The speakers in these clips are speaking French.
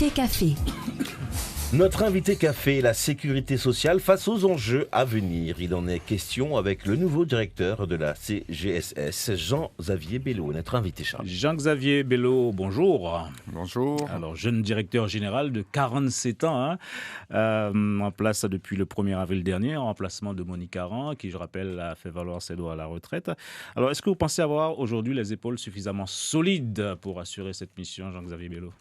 invité café. Notre invité café, la sécurité sociale face aux enjeux à venir. Il en est question avec le nouveau directeur de la CGSS, Jean-Xavier Bello, notre invité Charles. Jean-Xavier Bello, bonjour. Bonjour. Alors, jeune directeur général de 47 ans, en place depuis le 1er avril dernier, en remplacement de Monique Aran, qui, je rappelle, a fait valoir ses droits à la retraite. Alors, est-ce que vous pensez avoir aujourd'hui les épaules suffisamment solides pour assurer cette mission, Jean-Xavier Bello ?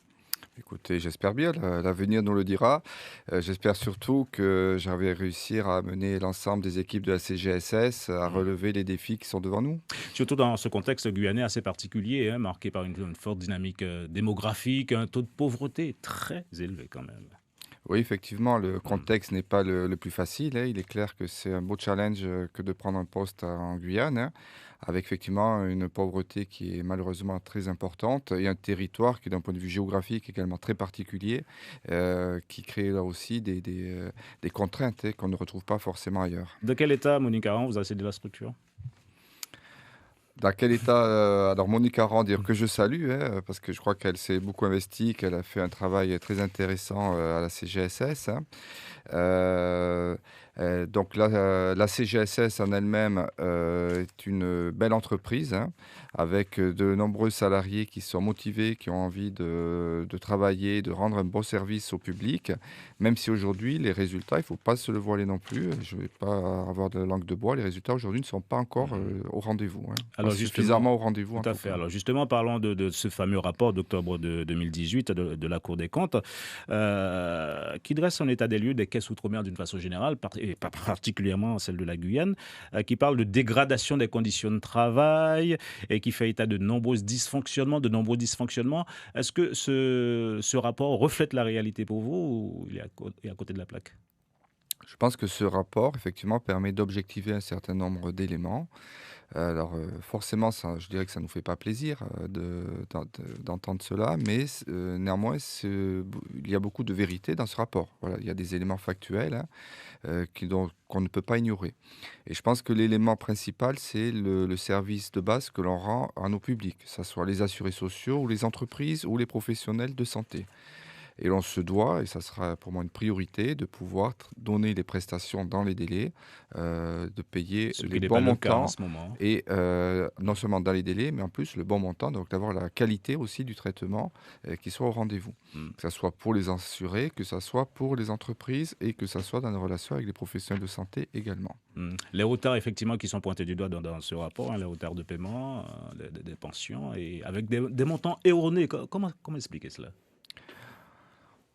Écoutez, j'espère bien, l'avenir nous le dira. J'espère surtout que j'avais réussir à mener l'ensemble des équipes de la CGSS à relever les défis qui sont devant nous. Surtout dans ce contexte guyanais assez particulier, marqué par une forte dynamique démographique, un taux de pauvreté très élevé quand même. Oui, effectivement, le contexte n'est pas le plus facile. Il est clair que c'est un beau challenge que de prendre un poste en Guyane, avec effectivement une pauvreté qui est malheureusement très importante et un territoire qui, d'un point de vue géographique, est également très particulier, qui crée là aussi des contraintes qu'on ne retrouve pas forcément ailleurs. De quel état, Monique Aran, vous avez cédé la structure ? Dans quel état alors Monique Aran, dire que je salue, parce que je crois qu'elle s'est beaucoup investie, qu'elle a fait un travail très intéressant à la CGSS. Donc la CGSS en elle-même est une belle entreprise, avec de nombreux salariés qui sont motivés, qui ont envie de travailler, de rendre un bon service au public, même si aujourd'hui les résultats, il ne faut pas se le voiler non plus, je ne vais pas avoir de langue de bois, les résultats aujourd'hui ne sont pas encore au rendez-vous, Alors, pas suffisamment au rendez-vous. Tout à fait. Alors justement, parlons de ce fameux rapport d'octobre de 2018 de la Cour des comptes, qui dresse un état des lieux des caisses outre-mer d'une façon générale, et pas particulièrement celle de la Guyane, qui parle de dégradation des conditions de travail et qui fait état de nombreux dysfonctionnements. Est-ce que ce rapport reflète la réalité pour vous ou il est à côté de la plaque ? Je pense que ce rapport, effectivement, permet d'objectiver un certain nombre d'éléments. Alors, forcément, je dirais que ça ne nous fait pas plaisir d'entendre cela, mais néanmoins, il y a beaucoup de vérité dans ce rapport. Voilà, il y a des éléments factuels qu'on ne peut pas ignorer. Et je pense que l'élément principal, c'est le service de base que l'on rend à nos publics, que ce soit les assurés sociaux ou les entreprises ou les professionnels de santé. Et l'on se doit, et ça sera pour moi une priorité, de pouvoir donner les prestations dans les délais, de payer les bons montants, et non seulement dans les délais, mais en plus le bon montant, donc d'avoir la qualité aussi du traitement qui soit au rendez-vous. Que ce soit pour les assurés, que ce soit pour les entreprises et que ce soit dans les relations avec les professionnels de santé également. Les retards effectivement qui sont pointés du doigt dans ce rapport, les retards de paiement, des pensions, et avec des montants erronés, comment expliquer cela ?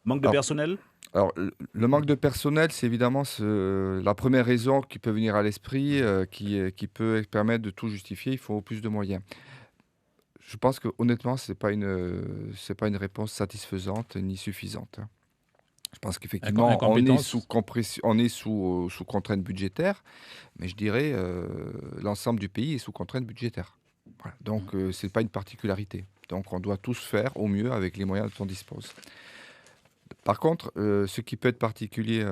Manque de personnel ? Alors, le manque de personnel, c'est évidemment la première raison qui peut venir à l'esprit, qui peut permettre de tout justifier. Il faut plus de moyens. Je pense que honnêtement, c'est pas une réponse satisfaisante ni suffisante. Je pense qu'effectivement, on est sous contrainte budgétaire, mais je dirais l'ensemble du pays est sous contrainte budgétaire. Voilà. Donc, c'est pas une particularité. Donc, on doit tous faire au mieux avec les moyens dont on dispose. Par contre, ce qui peut être particulier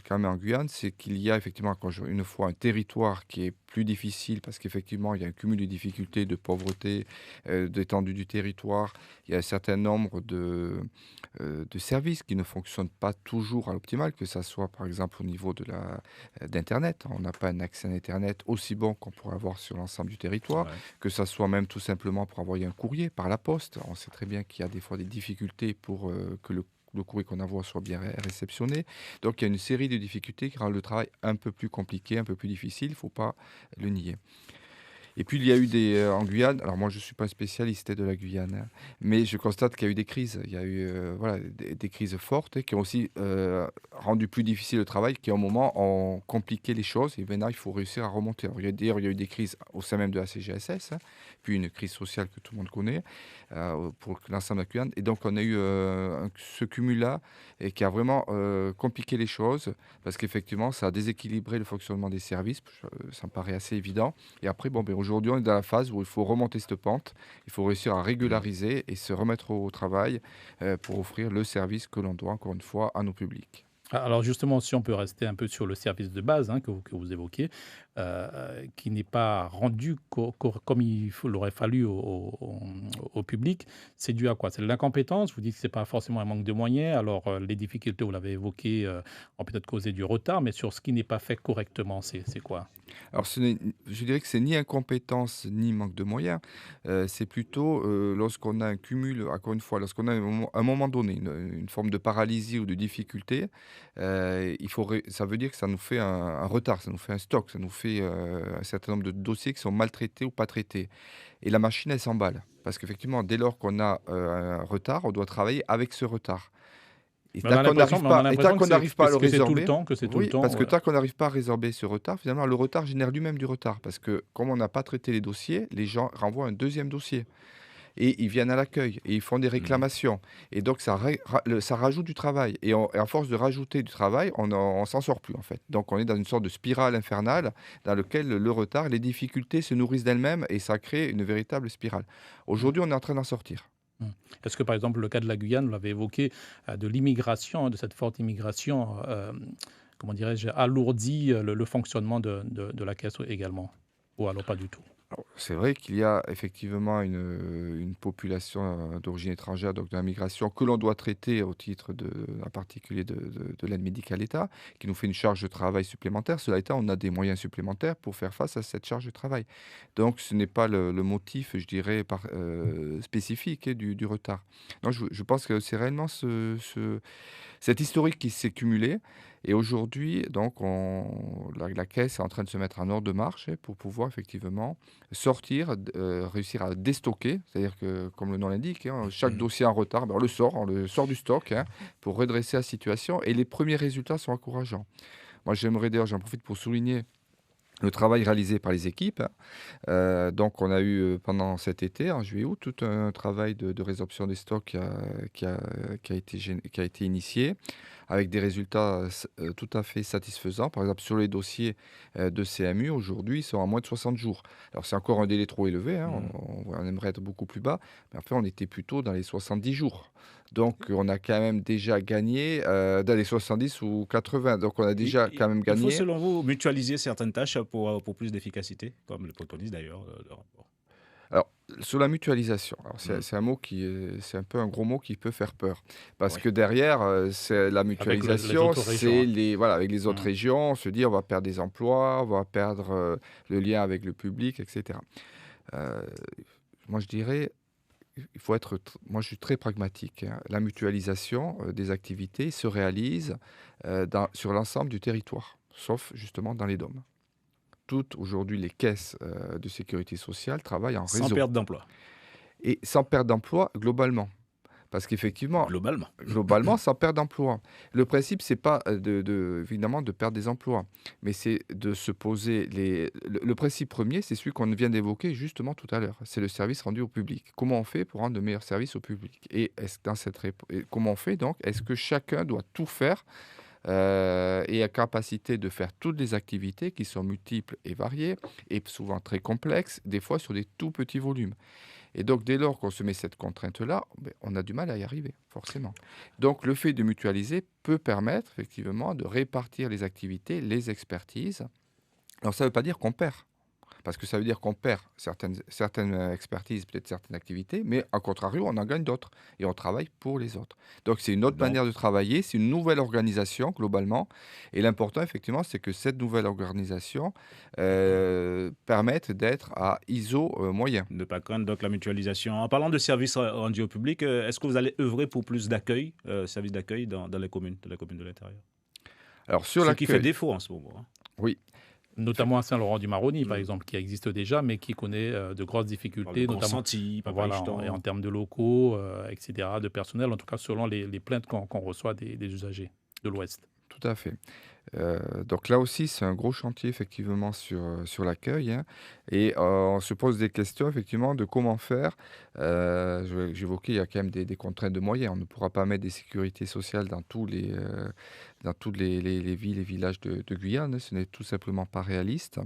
quand même en Guyane, c'est qu'il y a effectivement, une fois, un territoire qui est plus difficile parce qu'effectivement, il y a un cumul de difficultés, de pauvreté, d'étendue du territoire. Il y a un certain nombre de services qui ne fonctionnent pas toujours à l'optimal, que ce soit par exemple au niveau d'Internet. On n'a pas un accès à Internet aussi bon qu'on pourrait avoir sur l'ensemble du territoire, que ce soit même tout simplement pour envoyer un courrier par la poste. On sait très bien qu'il y a des fois des difficultés pour que le courrier qu'on envoie soit bien réceptionné. Donc, il y a une série de difficultés qui rendent le travail un peu plus compliqué, un peu plus difficile. Il ne faut pas le nier. Et puis, il y a eu en Guyane, alors moi, je ne suis pas un spécialiste de la Guyane, mais je constate qu'il y a eu des crises. Il y a eu des crises fortes qui ont aussi rendu plus difficile le travail, qui, à un moment, ont compliqué les choses. Et maintenant, il faut réussir à remonter. Alors, il y a eu des crises au sein même de la CGSS, puis une crise sociale que tout le monde connaît pour l'ensemble de la Guyane. Et donc, on a eu ce cumul-là et qui a vraiment compliqué les choses, parce qu'effectivement, ça a déséquilibré le fonctionnement des services. Ça me paraît assez évident. Et après, aujourd'hui, on est dans la phase où il faut remonter cette pente, il faut réussir à régulariser et se remettre au travail pour offrir le service que l'on doit, encore une fois, à nos publics. Alors justement, si on peut rester un peu sur le service de base que vous évoquez, qui n'est pas rendu comme l'aurait fallu au public, c'est dû à quoi? C'est de l'incompétence? Vous dites que ce n'est pas forcément un manque de moyens. Alors, les difficultés, vous l'avez évoqué, ont peut-être causé du retard, mais sur ce qui n'est pas fait correctement, c'est quoi? Alors, je dirais que c'est ni incompétence ni manque de moyens. C'est plutôt lorsqu'on a un cumul, encore une fois, lorsqu'on a un moment donné une forme de paralysie ou de difficulté, ça veut dire que ça nous fait un retard, ça nous fait un stock, ça nous fait un certain nombre de dossiers qui sont maltraités ou pas traités. Et la machine, elle s'emballe. Parce qu'effectivement, dès lors qu'on a un retard, on doit travailler avec ce retard. Et Mais on a tant l'impression mais on a l'impression qu'on n'arrive pas à le que c'est tout le résorber, temps, que c'est tout le oui, temps, parce que tant qu'on n'arrive pas à résorber ce retard, finalement, le retard génère lui-même du retard. Parce que comme on n'a pas traité les dossiers, les gens renvoient un deuxième dossier. Et ils viennent à l'accueil et ils font des réclamations. Et donc, ça rajoute du travail. Et à force de rajouter du travail, on s'en sort plus, en fait. Donc, on est dans une sorte de spirale infernale dans laquelle le retard, les difficultés se nourrissent d'elles-mêmes et ça crée une véritable spirale. Aujourd'hui, on est en train d'en sortir. Mmh. Est-ce que, par exemple, le cas de la Guyane, vous l'avez évoqué, de l'immigration, de cette forte immigration, comment dirais-je, alourdit le fonctionnement de la caisse également? Ou alors pas du tout? Alors, c'est vrai qu'il y a effectivement une population d'origine étrangère, donc de la migration, que l'on doit traiter au titre en particulier de l'aide médicale État, qui nous fait une charge de travail supplémentaire. Cela étant, on a des moyens supplémentaires pour faire face à cette charge de travail. Donc, ce n'est pas le motif, je dirais, spécifique du retard. Non, je pense que c'est réellement cet historique qui s'est cumulé. Et aujourd'hui, donc, la caisse est en train de se mettre en ordre de marche pour pouvoir effectivement sortir, réussir à déstocker. C'est-à-dire que, comme le nom l'indique, chaque dossier en retard, on le sort du stock pour redresser la situation. Et les premiers résultats sont encourageants. Moi, j'aimerais d'ailleurs, j'en profite pour souligner le travail réalisé par les équipes. Donc, on a eu pendant cet été, en juillet-août, tout un travail de résorption des stocks qui a été initié, avec des résultats tout à fait satisfaisants. Par exemple, sur les dossiers de CMU, aujourd'hui, ils sont à moins de 60 jours. Alors, c'est encore un délai trop élevé, on aimerait être beaucoup plus bas, mais en fait, on était plutôt dans les 70 jours. Donc, on a quand même déjà gagné dans les 70 ou 80. Donc, on a déjà quand même Il faut, gagné. selon vous, mutualiser certaines tâches pour plus d'efficacité, comme le préconise d'ailleurs le rapport. Alors, sur la mutualisation, alors Mm. c'est un peu un gros mot qui peut faire peur. Parce Oui. que derrière, c'est la les mutualisation, autres régions, hein. voilà, avec les autres Mm. régions, on se dit on va perdre des emplois, on va perdre le lien avec le public, etc. Euh, Moi, je dirais, moi, je suis très pragmatique. La mutualisation des activités se réalise sur l'ensemble du territoire, sauf justement dans les DOM. Toutes aujourd'hui les caisses de sécurité sociale travaillent en Sans réseau perte d'emploi, et sans perte d'emploi globalement. Parce qu'effectivement, globalement. globalement, sans perte d'emploi. Le principe, c'est pas évidemment de perdre des emplois, mais c'est de se poser le principe premier, c'est celui qu'on vient d'évoquer justement tout à l'heure. C'est le service rendu au public. Comment on fait pour rendre de meilleurs services au public? Et comment on fait donc? Est-ce que chacun doit tout faire et a capacité de faire toutes les activités qui sont multiples et variées et souvent très complexes, des fois sur des tout petits volumes. Et donc, dès lors qu'on se met cette contrainte-là, on a du mal à y arriver, forcément. Donc, le fait de mutualiser peut permettre, effectivement, de répartir les activités, les expertises. Alors, ça ne veut pas dire qu'on perd. Parce que ça veut dire qu'on perd certaines expertises, peut-être certaines activités, mais à contrario, on en gagne d'autres et on travaille pour les autres. Donc c'est une autre Donc, manière de travailler, c'est une nouvelle organisation globalement. Et l'important, effectivement, c'est que cette nouvelle organisation permette d'être à ISO moyen. ne pas craindre donc la mutualisation. En parlant de services rendus au public, est-ce que vous allez œuvrer pour plus d'accueil, services d'accueil dans les communes, de l'intérieur? Alors sur Ce qui fait l'accueil, défaut en ce moment. oui. Notamment à Saint-Laurent-du-Maroni, par exemple, qui existe déjà, mais qui connaît de grosses Le difficultés, Grand notamment Senti, Papa voilà, Ichetan. et en termes de locaux, etc., de personnel, en tout cas selon les plaintes qu'on reçoit des usagers de l'Ouest. Tout à fait. Donc là aussi, c'est un gros chantier effectivement sur l'accueil. Et on se pose des questions effectivement de comment faire. J'évoquais, il y a quand même des contraintes de moyens. On ne pourra pas mettre des sécurités sociales dans toutes les villes et villages de Guyane. Ce n'est tout simplement pas réaliste.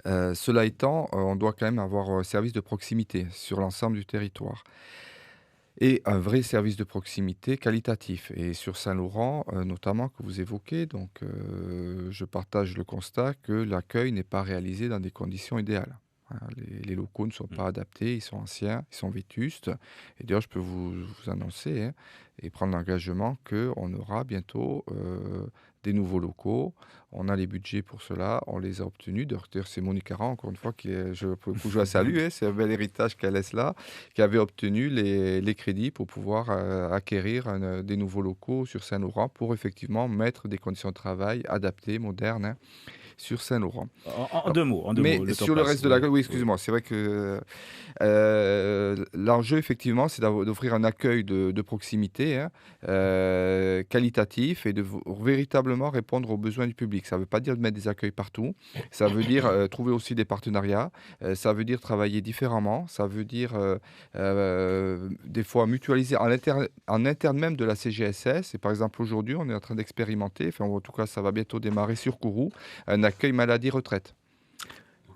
Cela étant, on doit quand même avoir un service de proximité sur l'ensemble du territoire. et un vrai service de proximité qualitatif. Et sur Saint-Laurent, notamment, que vous évoquez, donc, je partage le constat que l'accueil n'est pas réalisé dans des conditions idéales. Voilà, les locaux ne sont pas adaptés, ils sont anciens, ils sont vétustes. Et d'ailleurs, je peux vous annoncer et prendre l'engagement qu'on aura bientôt des nouveaux locaux. On a les budgets pour cela, on les a obtenus. D'ailleurs, c'est Monique Aran, encore une fois, je la salue, c'est un bel héritage qu'elle laisse là, qui avait obtenu les crédits pour pouvoir acquérir des nouveaux locaux sur Saint-Laurent pour effectivement mettre des conditions de travail adaptées, modernes, sur Saint-Laurent. En deux mots. Mais le temps sur le passe. reste de la... Oui, excusez-moi, c'est vrai que l'enjeu, effectivement, c'est d'offrir un accueil de proximité, qualitatif, et de véritablement répondre aux besoins du public. Ça ne veut pas dire de mettre des accueils partout, ça veut dire trouver aussi des partenariats, ça veut dire travailler différemment, ça veut dire des fois mutualiser en interne même de la CGSS. Et par exemple, aujourd'hui, on est en train d'expérimenter, enfin, en tout cas, ça va bientôt démarrer sur Kourou, un accueil maladie-retraite.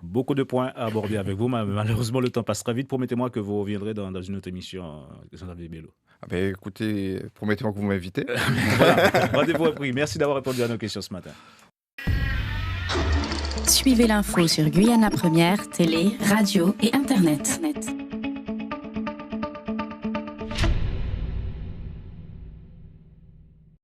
Beaucoup de points à aborder avec vous. Malheureusement, le temps passe très vite. Promettez-moi que vous reviendrez dans une autre émission de Jean-Xavier Bello. Ah ben, écoutez, promettez-moi que vous m'invitez. Voilà, rendez-vous est pris. Merci d'avoir répondu à nos questions ce matin. Suivez l'info sur Guyana Première, télé, radio et Internet.